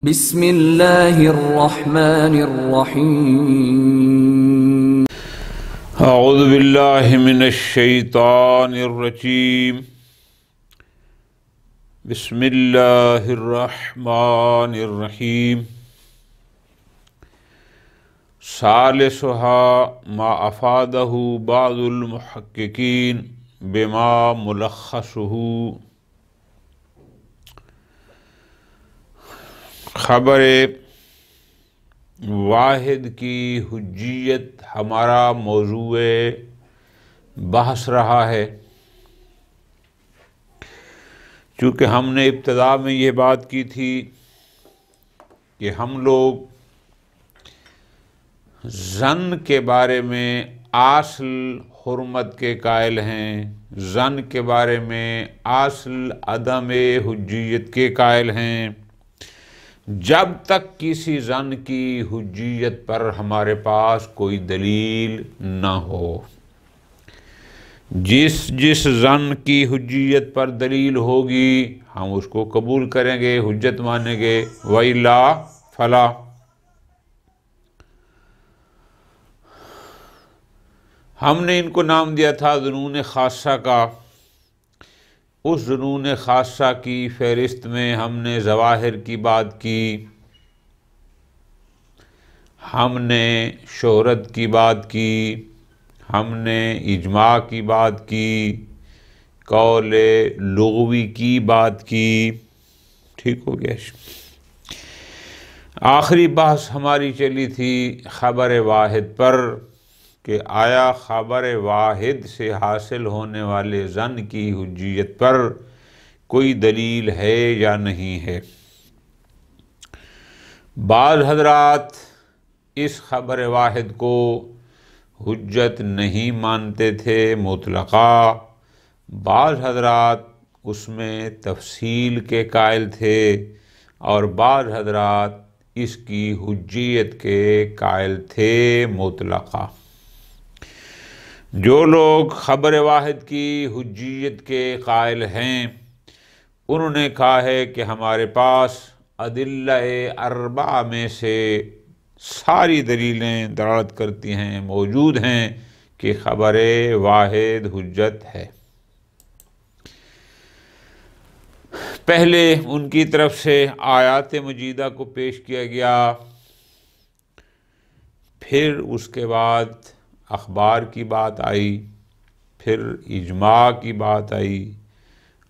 بسم اللہ الرحمن الرحیم اعوذ باللہ من الشیطان الرجیم بسم اللہ الرحمن الرحیم ثالثها ما افادہ بعض المحققین بما ملخصہ خبر واحد کی حجیت ہمارا موضوع بحث رہا ہے۔ چونکہ ہم نے ابتدا میں یہ بات کی تھی کہ ہم لوگ ظن کے بارے میں اصل حرمت کے قائل ہیں، ظن کے بارے میں اصل عدم حجیت کے قائل ہیں، جب تک کسی ظن کی حجیت پر ہمارے پاس کوئی دلیل نہ ہو۔ جس ظن کی حجیت پر دلیل ہوگی ہم اس کو قبول کریں گے، حجت مانیں گے، وَإِلَّا فَلَا۔ ہم نے ان کو نام دیا تھا ظنون خاصہ کا۔ اس ظنون خاصہ کی فہرست میں ہم نے ظواہر کی بات کی، ہم نے شہرت کی بات کی، ہم نے اجماع کی بات کی، قول لغوی کی بات کی۔ ٹھیک ہو گیا؟ آخری بحث ہماری چلی تھی خبر واحد پر کہ آیا خبر واحد سے حاصل ہونے والے ظن کی حجیت پر کوئی دلیل ہے یا نہیں ہے۔ بعض حضرات اس خبر واحد کو حجت نہیں مانتے تھے مطلقہ، بعض حضرات اس میں تفصیل کے قائل تھے، اور بعض حضرات اس کی حجیت کے قائل تھے مطلقہ۔ جو لوگ خبر واحد کی حجیت کے قائل ہیں انہوں نے کہا ہے کہ ہمارے پاس ادلہ اربعہ میں سے ساری دلیلیں دلالت کرتی ہیں، موجود ہیں کہ خبر واحد حجت ہے۔ پہلے ان کی طرف سے آیات مجیدہ کو پیش کیا گیا، پھر اس کے بعد اخبار کی بات آئی، پھر اجماع کی بات آئی،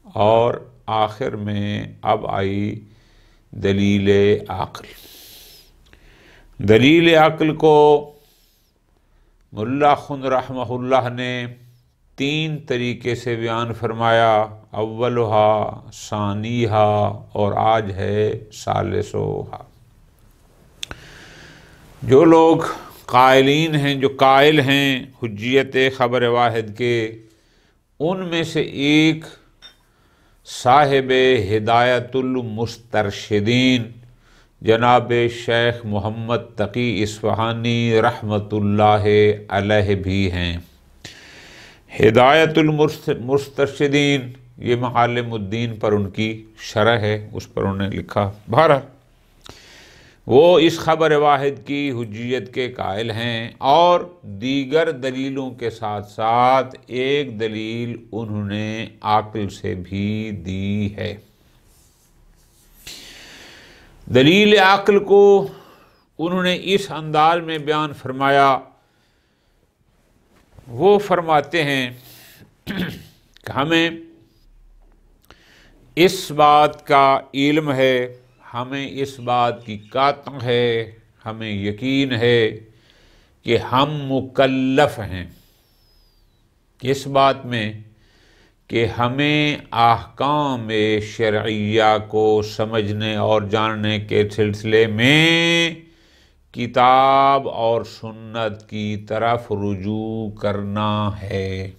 اور آخر میں اب آئی دلیل عقل۔ دلیل عقل کو ملا خن رحمہ اللہ نے 3 طریقے سے بیان فرمایا، اولھا، ثانیھا، اور آج ہے ثالثھا۔ جو لوگ قائلین ہیں، جو قائل ہیں حجیت خبر واحد کے، ان میں سے ایک صاحب ہدایت المسترشدین جناب شیخ محمد تقی اصفہانی رحمۃ اللہ علیہ بھی ہیں۔ ہدایت المسترشدین یہ معالم الدین پر ان کی شرح ہے، اس پر انہوں نے لکھا۔ بہرحال وہ اس خبر واحد کی حجیت کے قائل ہیں، اور دیگر دلیلوں کے ساتھ ساتھ ایک دلیل انہوں نے عقل سے بھی دی ہے۔ دلیل عقل کو انہوں نے اس انداز میں بیان فرمایا، وہ فرماتے ہیں کہ ہمیں اس بات کا علم ہے، ہمیں اس بات کی قطع ہے، ہمیں یقین ہے کہ ہم مکلف ہیں اس بات میں کہ ہمیں احکام شرعیہ کو سمجھنے اور جاننے کے سلسلے میں کتاب اور سنت کی طرف رجوع کرنا ہے۔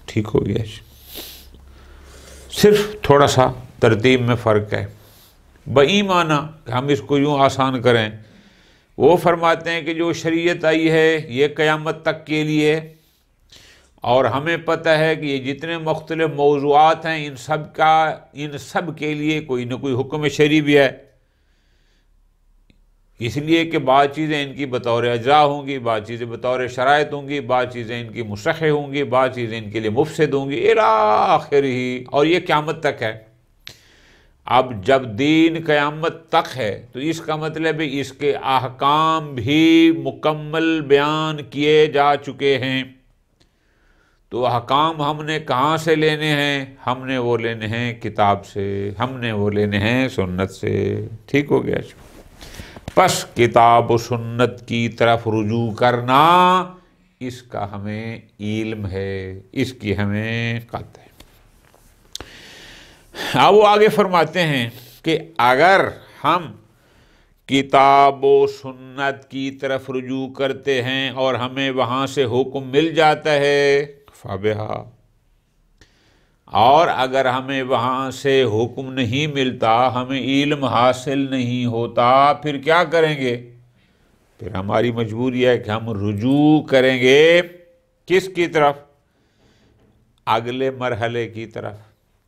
ٹھیک ہو گیا؟ صرف تھوڑا سا ترتیب میں فرق ہے۔ بئی معنی ہم اس کو یوں آسان کریں، وہ فرماتے ہیں کہ جو شریعت آئی ہے یہ قیامت تک کے لیے، اور ہمیں پتہ ہے کہ یہ جتنے مختلف موضوعات ہیں ان سب کے لیے کوئی نہ کوئی حکم شرعی بھی ہے، اس لیے کہ بعض چیزیں ان کی بطور اجزاء ہوں گی، بعض چیزیں بطور شرائط ہوں گی، بعض چیزیں ان کی مستحب ہوں گی، بعض چیزیں ان کے لیے مفسد ہوں گی الی آخرہ، اور یہ قیامت تک ہے۔ اب جب دین قیامت تک ہے تو اس کا مطلب ہے اس کے احکام بھی مکمل بیان کیے جا چکے ہیں۔ تو احکام ہم نے کہاں سے لینے ہیں؟ ہم نے وہ لینے ہیں کتاب سے، ہم نے وہ لینے ہیں سنت سے۔ ٹھیک ہو گیا؟ پس کتاب و سنت کی طرف رجوع کرنا، اس کا ہمیں علم ہے، اس کی ہمیں قطع ہے۔ اب وہ آگے فرماتے ہیں کہ اگر ہم کتاب و سنت کی طرف رجوع کرتے ہیں اور ہمیں وہاں سے حکم مل جاتا ہے فَبِهَا، اور اگر ہمیں وہاں سے حکم نہیں ملتا، ہمیں علم حاصل نہیں ہوتا، پھر کیا کریں گے؟ پھر ہماری مجبوری ہے کہ ہم رجوع کریں گے کس کی طرف؟ اگلے مرحلے کی طرف،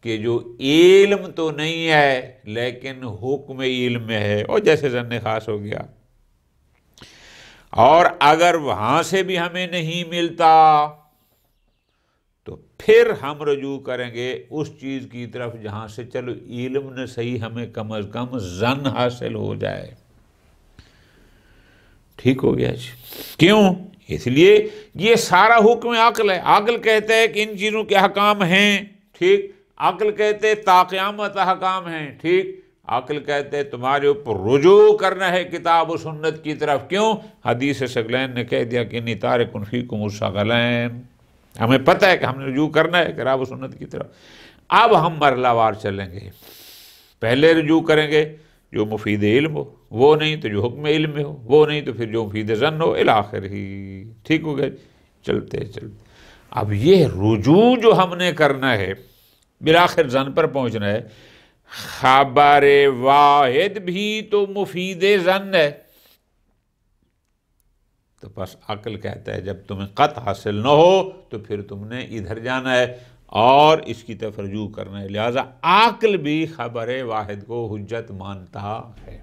کہ جو علم تو نہیں ہے لیکن حکم علم میں ہے، اور جیسے ظن خاص ہو گیا۔ اور اگر وہاں سے بھی ہمیں نہیں ملتا تو پھر ہم رجوع کریں گے اس چیز کی طرف جہاں سے چلو علم نے صحیح ہمیں کم از کم ظن حاصل ہو جائے۔ ٹھیک ہو گیا جی؟ کیوں؟ اس لیے یہ سارا حکم عقل ہے۔ عقل کہتا ہے کہ ان چیزوں کے احکام ہیں، ٹھیک؟ عقل کہتے ہیں تا قیامت احکام ہیں، ٹھیک؟ عقل کہتے ہیں تمہارے اوپر رجوع کرنا ہے کتاب و سنت کی طرف۔ کیوں؟ حدیث ثقلین نے کہہ دیا کہ انی تارک فیکم الثقلین، ہمیں پتہ ہے کہ ہم نے رجوع کرنا ہے کتاب و سنت کی طرف۔ اب ہم مرحلہ وار چلیں گے، پہلے رجوع کریں گے جو مفید علم ہو، وہ نہیں تو جو حکم علم میں ہو، وہ نہیں تو پھر جو مفید ظن ہو الی آخرہ۔ ٹھیک ہو گیا؟ چلتے چلتے اب یہ رجوع جو ہم نے کرنا ہے، بالآخر ظن پر پہنچنا ہے۔ خبر واحد بھی تو مفید ظن ہے، تو بس عقل کہتا ہے جب تمہیں قطع حاصل نہ ہو تو پھر تم نے ادھر جانا ہے اور اس کی طرف رجوع کرنا ہے۔ لہذا عقل بھی خبر واحد کو حجت مانتا ہے۔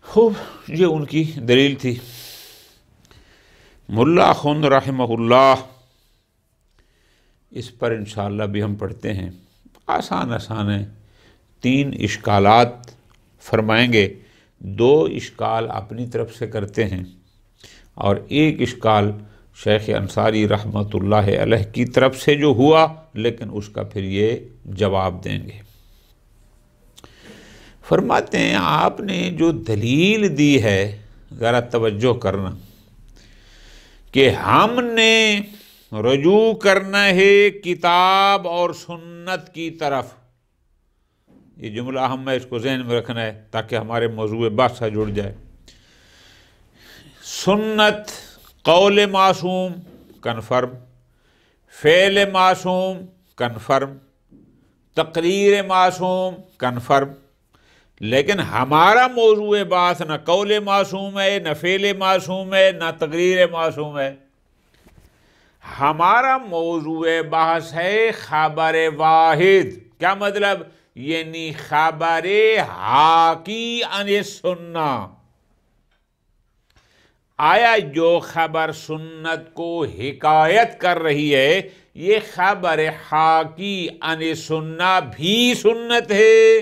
خوب، یہ ان کی دلیل تھی۔ ملا خن رحمہ اللہ، اس پر انشاءاللہ بھی ہم پڑھتے ہیں، آسان ہیں، 3 اشکالات فرمائیں گے، 2 اشکال اپنی طرف سے کرتے ہیں اور 1 اشکال شیخ انصاری رحمۃ اللہ علیہ کی طرف سے جو ہوا لیکن اس کا پھر یہ جواب دیں گے۔ فرماتے ہیں آپ نے جو دلیل دی ہے، ذرا توجہ کرنا، کہ ہم نے رجوع کرنا ہے کتاب اور سنت کی طرف، یہ جملہ اہم ہے، اس کو ذہن میں رکھنا ہے تاکہ ہمارے موضوع بحث سے جڑ جائے۔ سنت قول معصوم کنفرم، فعل معصوم کنفرم، تقریر معصوم کنفرم، لیکن ہمارا موضوع بحث نہ قول معصوم ہے، نہ فعل معصوم ہے، نہ تقریر معصوم ہے۔ ہمارا موضوع بحث ہے خبر واحد۔ کیا مطلب؟ یعنی خبر حاکی عن سنہ۔ آیا جو خبر سنت کو حکایت کر رہی ہے، یہ خبر حاکی عن سنہ بھی سنت ہے؟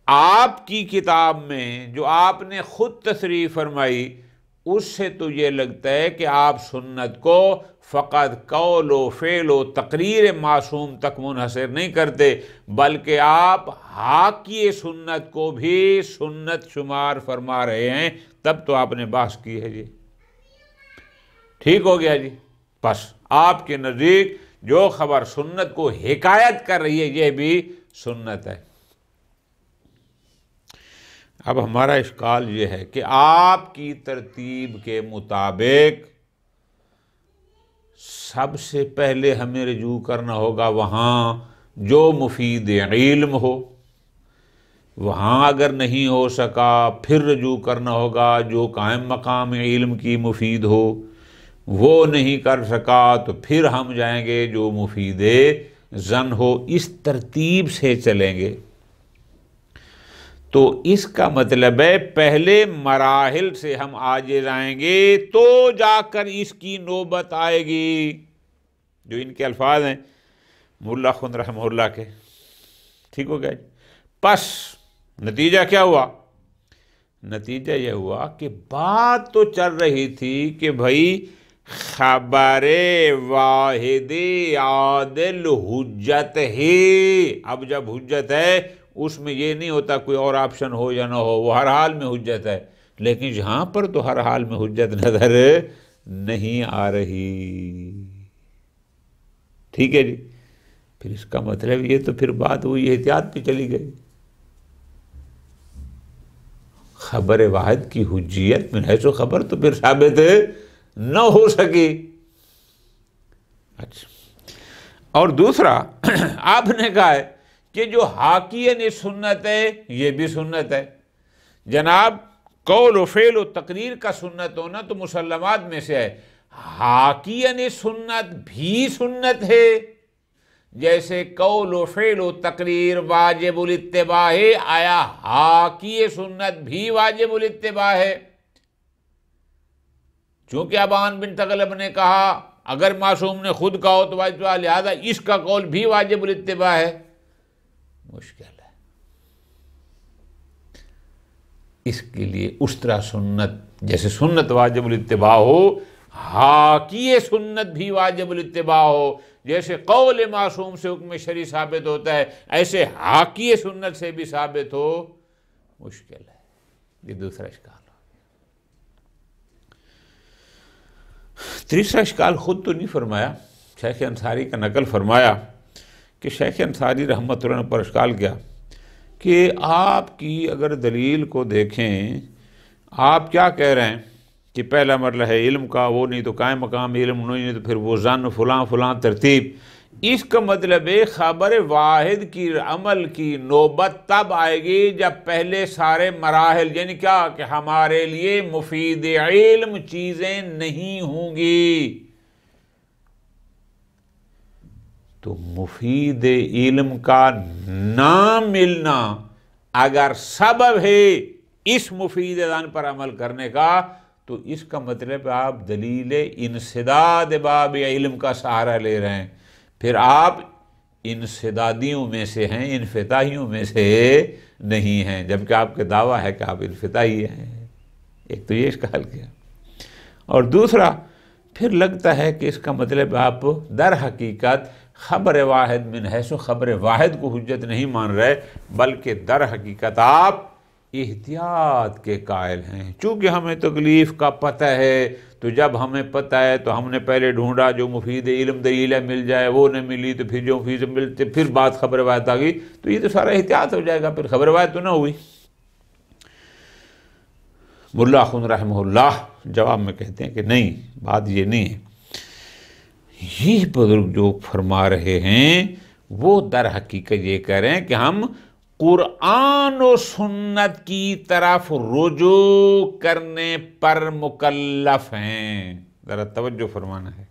آپ کی کتاب میں جو آپ نے خود تصریح فرمائی، اس سے تو یہ لگتا ہے کہ آپ سنت کو فقط قول و فعل و تقریر معصوم تک منحصر نہیں کرتے، بلکہ آپ حاکی سنت کو بھی سنت شمار فرما رہے ہیں۔ تب تو آپ نے بحث کی ہے جی۔ ٹھیک ہو گیا جی؟ بس آپ کے نزدیک جو خبر سنت کو حکایت کر رہی ہے یہ بھی سنت ہے۔ اب ہمارا اشکال یہ ہے کہ آپ کی ترتیب کے مطابق سب سے پہلے ہمیں رجوع کرنا ہوگا وہاں جو مفید علم ہو، وہاں اگر نہیں ہو سکا پھر رجوع کرنا ہوگا جو قائم مقام علم کی مفید ہو، وہ نہیں کر سکا تو پھر ہم جائیں گے جو مفید ظن ہو، اس ترتیب سے چلیں گے۔ تو اس کا مطلب ہے پہلے مراحل سے ہم آگے جائیں گے تو جا کر اس کی نوبت آئے گی، جو ان کے الفاظ ہیں مولا خن رحمہ اللہ کے۔ ٹھیک ہو گیا؟ پس نتیجہ کیا ہوا؟ نتیجہ یہ ہوا کہ بات تو چل رہی تھی کہ بھائی خبر واحد عادل حجت ہے۔ اب جب حجت ہے اس میں یہ نہیں ہوتا کوئی اور آپشن ہو یا نہ ہو، وہ ہر حال میں حجت ہے، لیکن یہاں پر تو ہر حال میں حجت نظر نہیں آ رہی۔ ٹھیک ہے جی؟ پھر اس کا مطلب یہ تو پھر بات وہی احتیاط پہ چلی گئی۔ خبر واحد کی حجیت من حیث خبر تو پھر ثابت نہ ہو سکی۔ اچھا، اور دوسرا آپ نے کہا ہے کہ جو حاکین سنت ہے یہ بھی سنت ہے۔ جناب قول و فعل و تقریر کا سنت ہونا تو مسلمات میں سے ہے، حاکین سنت بھی سنت ہے۔ جیسے قول و فعل و تقریر واجب الاتباع ہے، آیا حاکی سنت بھی واجب الاتباع ہے؟ چونکہ ابان بن تغلب نے کہا اگر معصوم نے خود کہا ہو تو واجب، لہذا اس کا قول بھی واجب الاتباع ہے۔ مشکل ہے۔ اس کے لیے اس طرح سنت، جیسے سنت واجب الاتباع ہو، حاکی سنت بھی واجب الاتباع ہو۔ جیسے قول معصوم سے حکم شرعی ثابت ہوتا ہے، ایسے حاکی سنت سے بھی ثابت ہو، مشکل ہے۔ یہ دوسرا اشکال ہو۔ تیسرا اشکال خود تو نہیں فرمایا، شیخ انصاری کا نقل فرمایا کہ شیخ انصاری رحمۃ اللہ پر اشکال کیا کہ آپ کی اگر دلیل کو دیکھیں، آپ کیا کہہ رہے ہیں کہ پہلا مرحلہ ہے علم کا، وہ نہیں تو قائم مقام علم نہیں تو پھر وہ ظن فلاں فلاں ترتیب۔ اس کا مطلب ہے خبر واحد کی عمل کی نوبت تب آئے گی جب پہلے سارے مراحل، یعنی کیا کہ ہمارے لیے مفید علم چیزیں نہیں ہوں گی۔ تو مفید علم کا نہ ملنا اگر سبب ہے اس مفید ظن پر عمل کرنے کا، تو اس کا مطلب آپ دلیل انسداد باب علم کا سہارا لے رہے ہیں، پھر آپ انسدادیوں میں سے ہیں، انفتاحیوں میں سے نہیں ہیں، جبکہ آپ کا دعویٰ ہے کہ آپ انفتاحی ہیں۔ ایک تو یہ اشکال کیا، اور دوسرا پھر لگتا ہے کہ اس کا مطلب آپ در حقیقت خبر واحد من حیث خبر واحد کو حجت نہیں مان رہے، بلکہ در حقیقت آپ احتیاط کے قائل ہیں۔ چونکہ ہمیں تکلیف کا پتہ ہے، تو جب ہمیں پتہ ہے تو ہم نے پہلے ڈھونڈا جو مفید علم دلیل مل جائے، وہ نہ ملی تو پھر جو مفید ملتے پھر بات خبر واحد آ گئی، تو یہ تو سارا احتیاط ہو جائے گا، پھر خبر واحد تو نہ ہوئی۔ مولا خن رحمہ اللہ جواب میں کہتے ہیں کہ نہیں، بات یہ نہیں ہے۔ یہ بزرگ جو فرما رہے ہیں وہ در حقیقت یہ کہہ رہے ہیں کہ ہم قرآن و سنت کی طرف رجوع کرنے پر مکلف ہیں۔ ذرا توجہ فرمانا ہے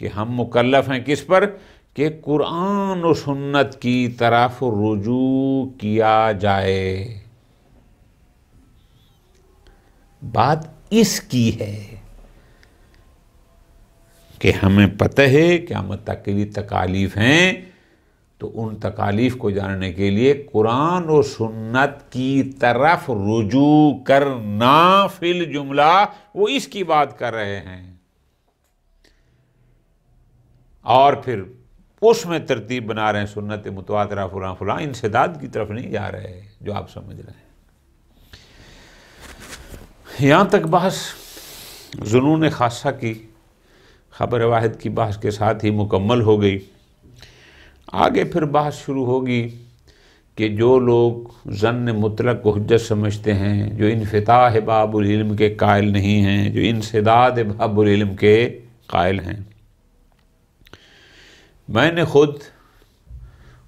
کہ ہم مکلف ہیں کس پر؟ کہ قرآن و سنت کی طرف رجوع کیا جائے۔ بات اس کی ہے کہ ہمیں پتہ ہے کہ قیامت تک کے لیے تکالیف ہیں، تو ان تکالیف کو جاننے کے لیے قرآن و سنت کی طرف رجوع کرنا فی الجملہ، وہ اس کی بات کر رہے ہیں، اور پھر اس میں ترتیب بنا رہے ہیں سنت متواترہ فلاں فلاں، انسداد کی طرف نہیں جا رہے جو آپ سمجھ رہے ہیں۔ یہاں تک بحث ظنون خاصہ کی خبر واحد کی بحث کے ساتھ ہی مکمل ہو گئی۔ آگے پھر بحث شروع ہوگی کہ جو لوگ ظن مطلق کو حجت سمجھتے ہیں، جو انفتاح باب العلم کے قائل نہیں ہیں، جو انسداد باب العلم کے قائل ہیں۔ میں نے خود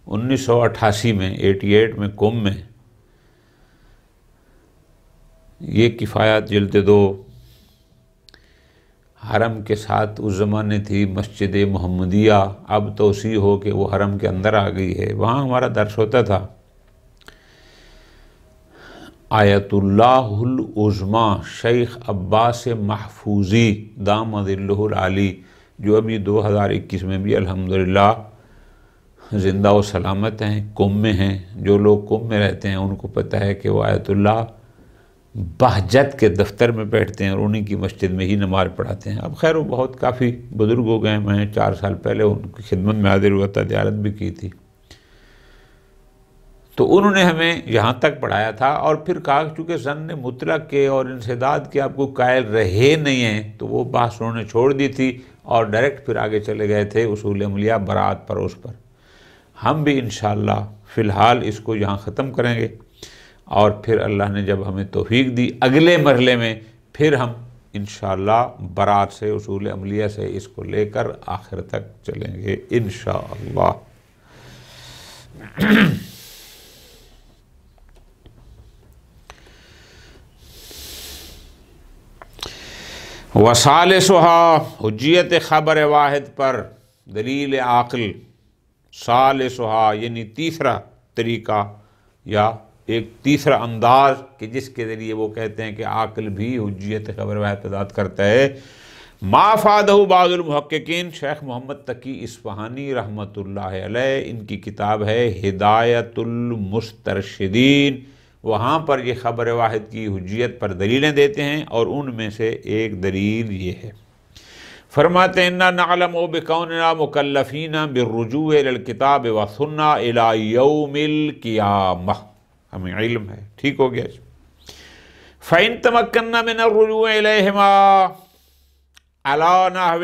1988 میں 88 میں قم میں یہ کفایات جلد 2 حرم کے ساتھ اس زمانے تھی مسجد محمدیہ، اب توسیع ہو کہ وہ حرم کے اندر آ گئی ہے، وہاں ہمارا درس ہوتا تھا۔ آیت اللہ العظمی شیخ عباس محفوظی دامت ظلہ العالی، جو ابھی 2021 میں بھی الحمدللہ زندہ و سلامت ہیں، قم میں ہیں۔ جو لوگ قم میں رہتے ہیں ان کو پتہ ہے کہ وہ آیت اللہ بہجت کے دفتر میں بیٹھتے ہیں اور انہی کی مسجد میں ہی نماز پڑھاتے ہیں۔ اب خیر وہ بہت کافی بزرگ ہو گئے ہیں، میں 4 سال پہلے ان کی خدمت میں حاضر ہوا تھا، زیارت بھی کی تھی۔ تو انہوں نے ہمیں یہاں تک پڑھایا تھا اور پھر کہا کہ چونکہ ظن مطلق کے اور انسداد کے آپ کو قائل رہے نہیں ہیں، تو وہ بحث انہوں نے چھوڑ دی تھی اور ڈائریکٹ پھر آگے چلے گئے تھے اصول عملیہ برات پر۔ اس پر ہم بھی انشاءاللہ فی الحال اس کو یہاں ختم کریں گے، اور پھر اللہ نے جب ہمیں توفیق دی اگلے مرحلے میں پھر ہم انشاءاللہ برات سے اصول عملیہ سے اس کو لے کر آخر تک چلیں گے انشاءاللہ۔ وثالثھا حجیت خبر واحد پر دلیل عقل، ثالثھا یعنی تیسرا طریقہ یا ایک تیسرا انداز کہ جس کے ذریعے وہ کہتے ہیں کہ عقل بھی حجیت خبر واحد پر ذات کرتا ہے۔ ما فادہ بعض المحققین، شیخ محمد تقی اصفہانی رحمۃ اللہ علیہ، ان کی کتاب ہے ہدایت المسترشدین، وہاں پر یہ خبر واحد کی حجیت پر دلیلیں دیتے ہیں، اور ان میں سے ایک دلیل یہ ہے، فرماتے ہیں انا نعلم بکوننا مکلفین بالرجوع الی الکتاب والسنہ الی یوم القیامہ، ہمیں علم ہے، ٹھیک ہو گیا۔ فإن تمکننا من الرجوع الیہما علی نحو،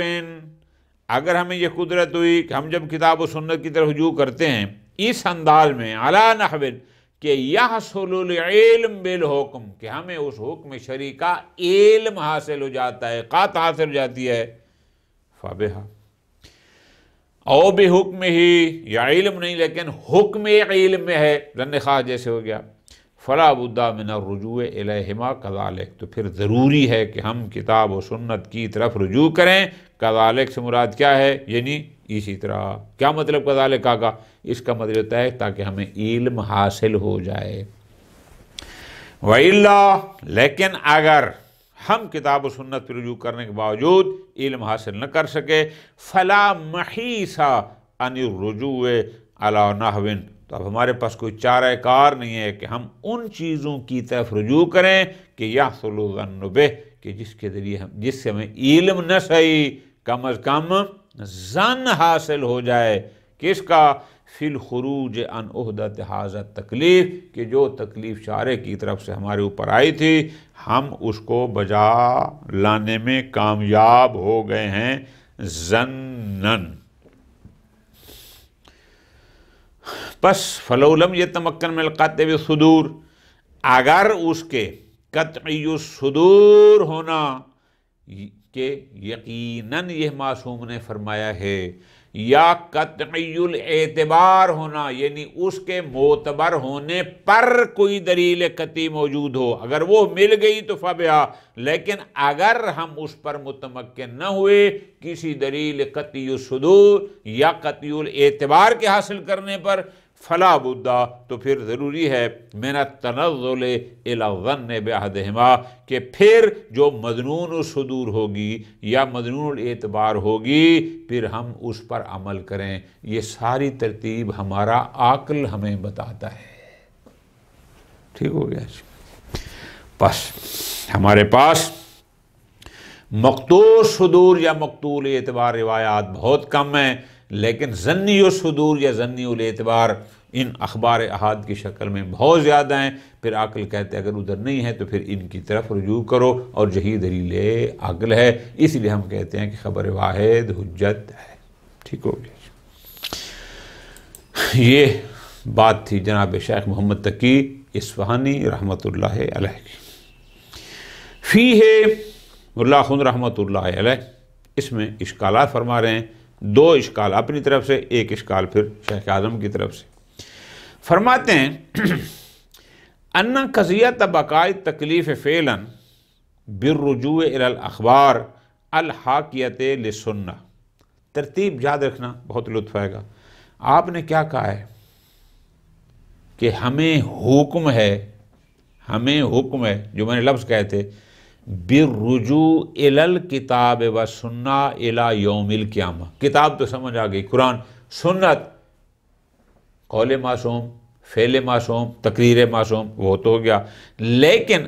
اگر ہمیں یہ قدرت ہوئی کہ ہم جب کتاب و سنت کی طرف رجوع کرتے ہیں اس انداز میں، علی نحو کہ یحصل العلم بالحکم، کہ ہمیں اس حکم شرعی کا علم حاصل ہو جاتا ہے، قاطع حاصل ہو جاتی ہے، فبہا، او بحکم ہی، یا علم نہیں لیکن حکم علم میں ہے، ظن خواہ جیسے ہو گیا، فلا بد من الرجوع الیہما کذالک، تو پھر ضروری ہے کہ ہم کتاب و سنت کی طرف رجوع کریں۔ کذالک سے مراد کیا ہے؟ یعنی اسی طرح۔ کیا مطلب کذالک کا؟ اس کا مطلب ہوتا ہے تاکہ ہمیں علم حاصل ہو جائے۔ وَإِلَّا، لیکن اگر ہم کتاب و سنت پر رجوع کرنے کے باوجود علم حاصل نہ کر سکے، فلا محیص عن الرجوع علی نحو، تو اب ہمارے پاس کوئی چارہ کار نہیں ہے کہ ہم ان چیزوں کی طرف رجوع کریں کہ یحصل الظن بہ، کہ جس کے ذریعے جس سے ہمیں علم نہ صحیح کم از کم ظن حاصل ہو جائے، کس کا؟ فی الخروج عن عہدۃ ھذا التکلیف، کہ جو تکلیف شارع کی طرف سے ہمارے اوپر آئی تھی ہم اس کو بجا لانے میں کامیاب ہو گئے ہیں ظنن۔ پس فلو لم یتمکن من القطع بالصدور، اگر اس کے قطعی الصدور ہونا، کہ یقیناً یہ معصوم نے فرمایا ہے، یا قطعی الاعتبار ہونا، یعنی اس کے معتبر ہونے پر کوئی دلیل قطعی موجود ہو، اگر وہ مل گئی تو فبہا، لیکن اگر ہم اس پر متمکن نہ ہوئے کسی دلیل قطعی الصدور یا قطعی الاعتبار کے حاصل کرنے پر، فلا بدا، تو پھر ضروری ہے من التنزل الی الظن باحدہما، کہ پھر جو مظنون الصدور ہوگی یا مظنون الاعتبار ہوگی پھر ہم اس پر عمل کریں۔ یہ ساری ترتیب ہمارا عقل ہمیں بتاتا ہے، ٹھیک ہو گیا۔ بس ہمارے پاس مقطوع صدور یا مقطوع اعتبار روایات بہت کم ہیں، لیکن ظنی الصدور یا ظنی الاعتبار ان اخبار احاد کی شکل میں بہت زیادہ ہیں۔ پھر عقل کہتے ہیں اگر ادھر نہیں ہے تو پھر ان کی طرف رجوع کرو، اور یہی دلیل عقل ہے، اس لیے ہم کہتے ہیں کہ خبر واحد حجت ہے، ٹھیک ہو گیا۔ یہ بات تھی جناب شیخ محمد تقی اصفہانی رحمۃ اللہ علیہ کی۔ فیہ اللہ خن رحمۃ اللہ علیہ، اس میں اشکالات فرما رہے ہیں، 2 اشکال اپنی طرف سے، ایک اشکال پھر شیخ اعظم کی طرف سے۔ فرماتے ہیں ان قضیت بقاء تکلیف فعلا بالرجوع الی الاخبار الحاکیۃ للسنہ. ترتیب یاد رکھنا، بہت لطف آئے گا. آپ نے کیا کہا ہے کہ ہمیں حکم ہے جو میں نے لفظ کہے تھے بالرجوع الی الکتاب والسنہ الی یوم القیامہ. کتاب تو سمجھ آ گئی، قرآن. سنت قول معصوم، فعل معصوم، تقریر معصوم، وہ تو ہو گیا. لیکن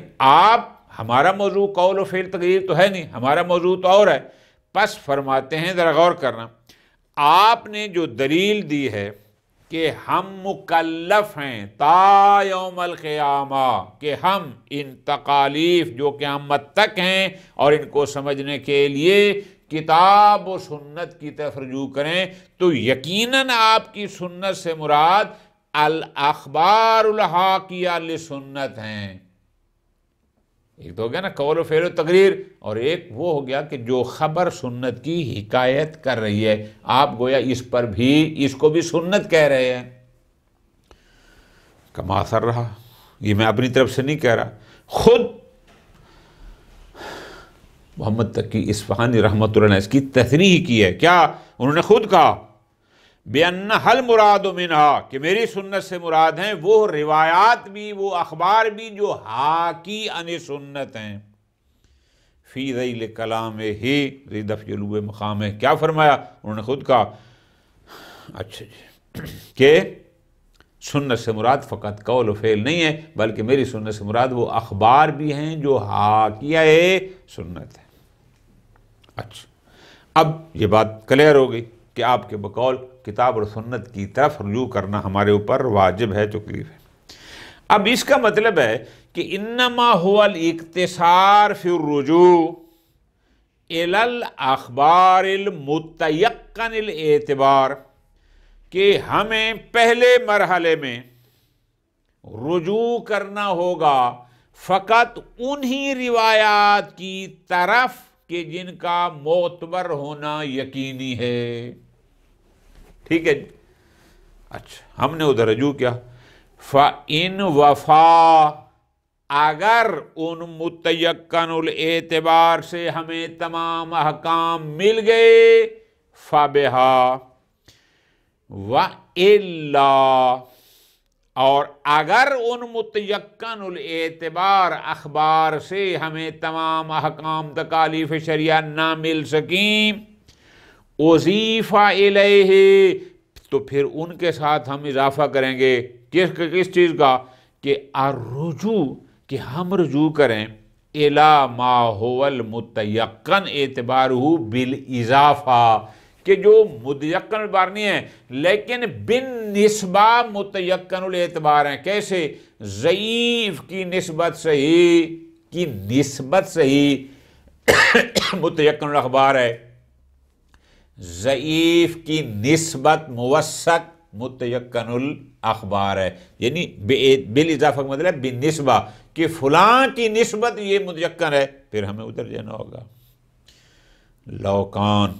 ہمارا موضوع قول و فعل تقریر تو ہے نہیں، ہمارا موضوع تو اور ہے. پس فرماتے ہیں، ذرا غور کرنا، آپ نے جو دلیل دی ہے کہ ہم مکلف ہیں تا یوم القیامہ کہ ہم ان تکالیف جو قیامت تک ہیں اور ان کو سمجھنے کے لیے کتاب و سنت کی طرف رجوع کریں، تو یقیناً آپ کی سنت سے مراد الاخبار الحاکیہ لسنت ہیں. ایک تو ہو گیا نا قول و فعل و تقریر، اور ایک وہ ہو گیا کہ جو خبر سنت کی حکایت کر رہی ہے. آپ گویا اس کو بھی سنت کہہ رہے ہیں. کما اثر رہا، یہ میں اپنی طرف سے نہیں کہہ رہا، خود محمد تقی اصفہانی رحمۃ اللہ نے اس کی تصریح کی ہے. کیا انہوں نے خود کہا بِأَنَّ حَلْ مُرَادُ مِنْهَا کہ میری سنت سے مراد ہیں وہ روایات بھی، وہ اخبار بھی جو حاکی عن سنت ہیں. فی ذیل کلامہ ردف جلوہ مقام ہے. کیا فرمایا انہوں نے خود کہا اچھا جی کہ سنت سے مراد فقط قول و فعل نہیں ہے، بلکہ میری سنت سے مراد وہ اخبار بھی ہیں جو حاکیہ سنت ہے. اچھا، اب یہ بات کلیئر ہو گئی کہ آپ کے بقول کتاب اور سنت کی طرف رجوع کرنا ہمارے اوپر واجب ہے، تکلیف ہے. اب اس کا مطلب ہے کہ انما هو الاقتصار فی الرجوع الی الاخبار المتیقن الاعتبار کہ ہمیں پہلے مرحلے میں رجوع کرنا ہوگا فقط انہی روایات کی طرف کہ جن کا معتبر ہونا یقینی ہے. ٹھیک ہے جی. اچھا، ہم نے ادھر رجوع کیا. فَإِنْ وَفَا اگر ان متیقن الاعتبار سے ہمیں تمام احکام مل گئے فَبِهَا وَإِلَّا اور اگر ان متیقن الاعتبار اخبار سے ہمیں تمام احکام تکالیف شریعہ نہ مل سکیں اضیف الیہ تو پھر ان کے ساتھ ہم اضافہ کریں گے کس چیز کا کہ الرجوع کہ ہم رجوع کریں الی ما هو المتیقن اعتبارہ بالاضافہ کہ جو متیقن اعتبار نہیں ہے لیکن بالنسبہ متیقن الاعتبار ہیں. کیسے؟ ضعیف کی نسبت صحیح متیقن الاخبار ہے، ضعیف کی نسبت موثق متیقن الاخبار ہے. یعنی بالاضافہ کا مطلب بالنسبہ کہ فلاں کی نسبت یہ متیقن ہے، پھر ہمیں ادھر جانا ہوگا. لوکان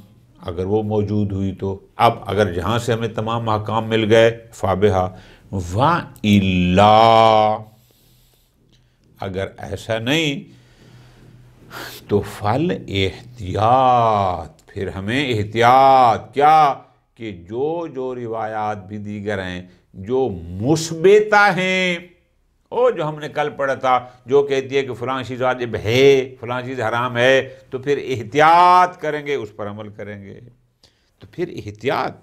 اگر وہ موجود ہوئی تو اب اگر جہاں سے ہمیں تمام احکام مل گئے فابہا وَإِلَّا اگر ایسا نہیں تو فل احتیاط پھر ہمیں احتیاط کیا کہ جو روایات بھی دیگر ہیں جو مثبتہ ہیں جو ہم نے کل پڑھا تھا جو کہتی ہے کہ فلاں چیز واجب ہے فلاں چیز حرام ہے تو پھر احتیاط کریں گے، اس پر عمل کریں گے. تو پھر احتیاط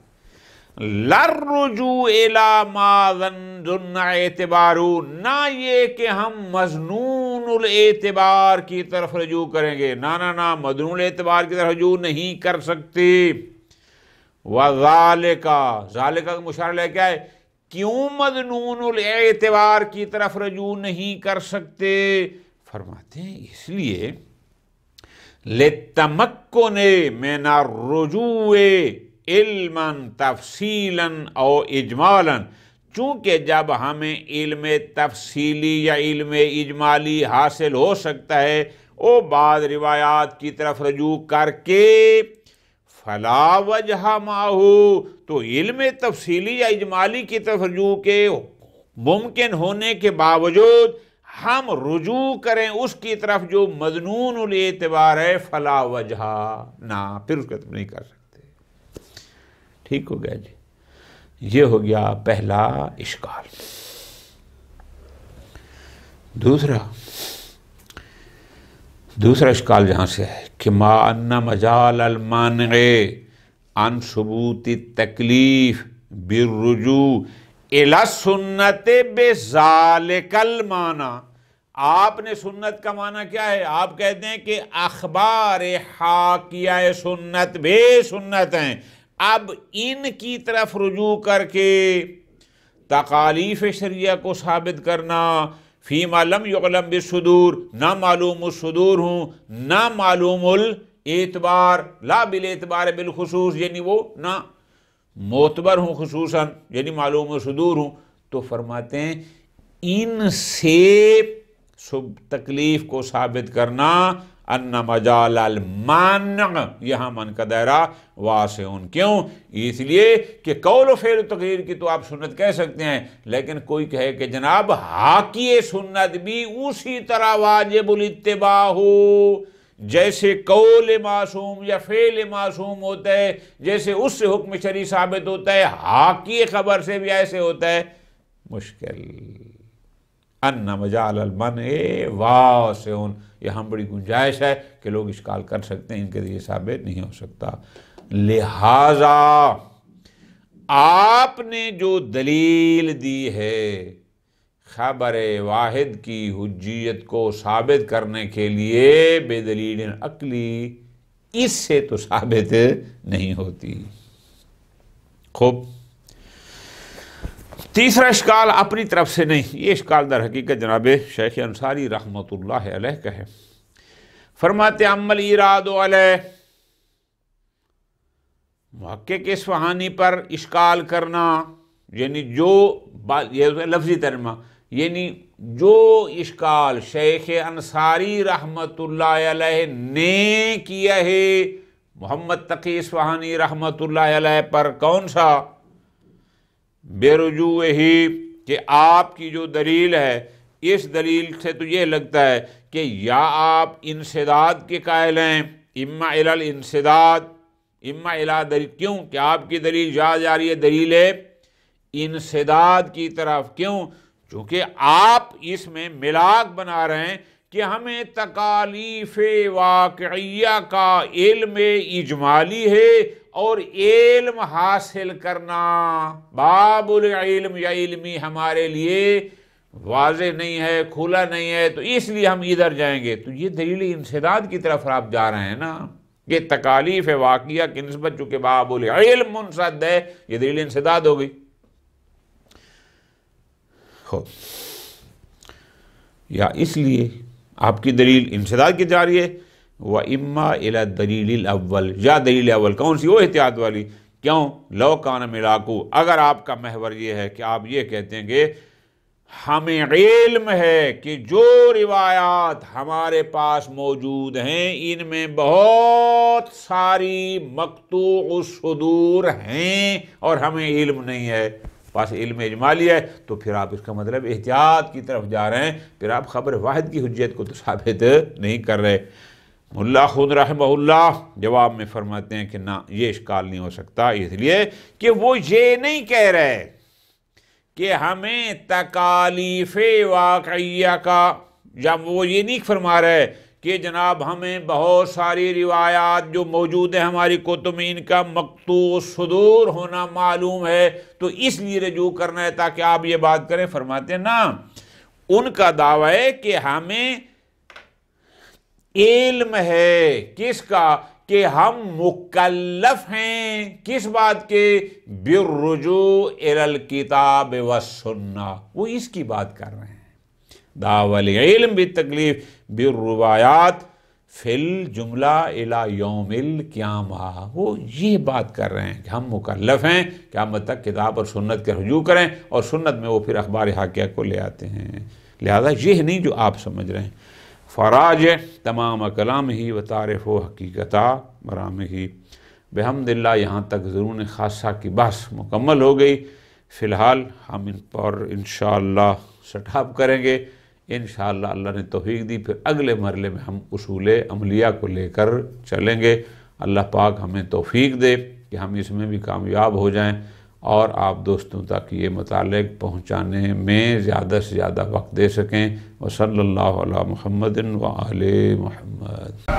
لَلرُّجُوعِ إِلَى مَا ظَنَّ اعتبارُ نہ یہ کہ ہم مظنون الاعتبار کی طرف رجوع کریں گے، نہ مظنون الاعتبار کی طرف رجوع نہیں کر سکتے. وَذَالِكَ ذَالِكَ کا مشارہ کیا ہے؟ کیوں مظنون الاعتبار کی طرف رجوع نہیں کر سکتے؟ فرماتے ہیں اس لیے لِتَمَكُّنِ مِنَ الرُّجُوعِ علما تفصیلا او اجمالا چونکہ جب ہمیں علم تفصیلی یا علم اجمالی حاصل ہو سکتا ہے بعض روایات کی طرف رجوع کر کے فلا وجہ معہ تو علم تفصیلی یا اجمالی کی طرف رجوع کے ممکن ہونے کے باوجود ہم رجوع کریں اس کی طرف جو مظنون الاعتبار ہے، فلا وجہ، نہ، پھر اس کا تم نہیں کر سکتے۔ ٹھیک ہو گیا جی، یہ ہو گیا پہلا اشکال۔ دوسرا اشکال جہاں سے ہے کہ ما ان مجال المانع عن ثبوت التکلیف بالرجوع الی السنت بذالک المعنی۔ آپ نے سنت کا معنی کیا ہے؟ آپ کہتے ہیں کہ اخبار حاکیہ سنت بے سنت ہیں، اب ان کی طرف رجوع کر کے تکالیف شرعیہ کو ثابت کرنا، فیما لم یعلم بالصدور، نہ معلوم الصدور ہوں، نہ معلوم الاعتبار، لا بالاعتبار بالخصوص، یعنی وہ نہ معتبر ہوں خصوصاً، یعنی معلوم الصدور ہوں، تو فرماتے ہیں ان سے تکلیف کو ثابت کرنا ان مجال المانع، یہاں من کا دائرہ واسع، کیوں؟ اس لیے کہ قول و فعل و تقریر کی تو آپ سنت کہہ سکتے ہیں، لیکن کوئی کہے کہ جناب حاکی سنت بھی اسی طرح واجب الاتباع ہو، جیسے قول معصوم یا فعل معصوم ہوتا ہے، جیسے اس سے حکم شرعی ثابت ہوتا ہے، حاکی خبر سے بھی ایسے ہوتا ہے، مشکل۔ ان مجال المنع واسع، یہاں بڑی گنجائش ہے کہ لوگ اشکال کر سکتے ہیں، ان کے لیے ثابت نہیں ہو سکتا۔ لہذا آپ نے جو دلیل دی ہے خبر واحد کی حجیت کو ثابت کرنے کے لیے بے دلیل عقلی، اس سے تو ثابت نہیں ہوتی۔ خوب، تیسرا اشکال اپنی طرف سے نہیں، یہ اشکال در حقیقت جناب شیخ انصاری رحمۃ اللہ علیہ کا ہے۔ فرماتے عمل اراد علیہ، محقق اصفہانی پر اشکال کرنا، یعنی جو یہ لفظی ترجمہ، یعنی جو اشکال شیخ انصاری رحمۃ اللہ علیہ نے کیا ہے محمد تقی اصفہانی رحمۃ اللہ علیہ پر، کون سا؟ بے رجوع ہی، کہ آپ کی جو دلیل ہے اس دلیل سے تو یہ لگتا ہے کہ یا آپ انسداد کے قائل ہیں، اما الی الانسداد اما الی دلیل، کیوں کہ آپ کی دلیل جا رہی ہے دلیل انسداد کی طرف، کیوں؟ چونکہ آپ اس میں ملاک بنا رہے ہیں کہ ہمیں تکالیف واقعیہ کا علم اجمالی ہے، اور علم حاصل کرنا باب العلم یا علمی ہمارے لیے واضح نہیں ہے، کھلا نہیں ہے، تو اس لیے ہم ادھر جائیں گے۔ تو یہ دلیل انسداد کی طرف آپ جا رہے ہیں نا، کہ تکالیف واقعہ کی نسبت چونکہ باب العلم منسد ہے، یہ دلیل انسداد ہو گئی۔ یا اس لیے آپ کی دلیل انسداد کی جا رہی ہے، وَإِمَّا إِلَى الدَّلِيلِ الْأَوَّلِ، یا دلیل اول کون سی؟ وہ احتیاط والی، کیوں؟ لو کان ملاکو، اگر آپ کا محور یہ ہے کہ آپ یہ کہتے ہیں کہ ہمیں علم ہے کہ جو روایات ہمارے پاس موجود ہیں ان میں بہت ساری مقطوع الصدور ہیں اور ہمیں علم نہیں ہے، پاس علم اجمالی ہے، تو پھر آپ اس کا مطلب احتیاط کی طرف جا رہے ہیں، پھر آپ خبر واحد کی حجیت کو تو ثابت نہیں کر رہے۔ ملا خود رحمہ اللہ جواب میں فرماتے ہیں کہ نہ، یہ اشکال نہیں ہو سکتا، اس لیے کہ وہ یہ نہیں کہہ رہے کہ ہمیں تکالیف واقعیہ کا، جب وہ یہ نہیں فرما رہے کہ جناب ہمیں بہت ساری روایات جو موجود ہیں ہماری کتب میں ان کا مقطوع صدور ہونا معلوم ہے تو اس لیے رجوع کرنا ہے تاکہ آپ یہ بات کریں۔ فرماتے ہیں نا، ان کا دعویٰ ہے کہ ہمیں علم ہے، کس کا؟ کہ ہم مکلف ہیں، کس بات کے؟ بالرجوع الی الکتاب والسنہ، وہ اس کی بات کر رہے ہیں۔ دعوی العلم بالتکلیف بالروایات فی الجملہ الی یوم القیامہ، وہ یہ بات کر رہے ہیں کہ ہم مکلف ہیں قیامت تک کتاب اور سنت کے رجوع کریں، اور سنت میں وہ پھر اخبار حاکیہ کو لے آتے ہیں۔ لہذا یہ نہیں جو آپ سمجھ رہے ہیں۔ فراج تمام کلام ہی و تعریف و حقیقتہ مرام ہی، بحمد اللہ یہاں تک ضرور خاصہ کی بحث مکمل ہو گئی۔ فی الحال ہم ان پر انشاءاللہ سٹ اپ کریں گے، انشاءاللہ اللہ نے توفیق دی، پھر اگلے مرحلے میں ہم اصول عملیہ کو لے کر چلیں گے۔ اللہ پاک ہمیں توفیق دے کہ ہم اس میں بھی کامیاب ہو جائیں اور آپ دوستوں تک یہ متعلق پہنچانے میں زیادہ سے زیادہ وقت دے سکیں۔ وصلی اللہ علی محمد وآل محمد۔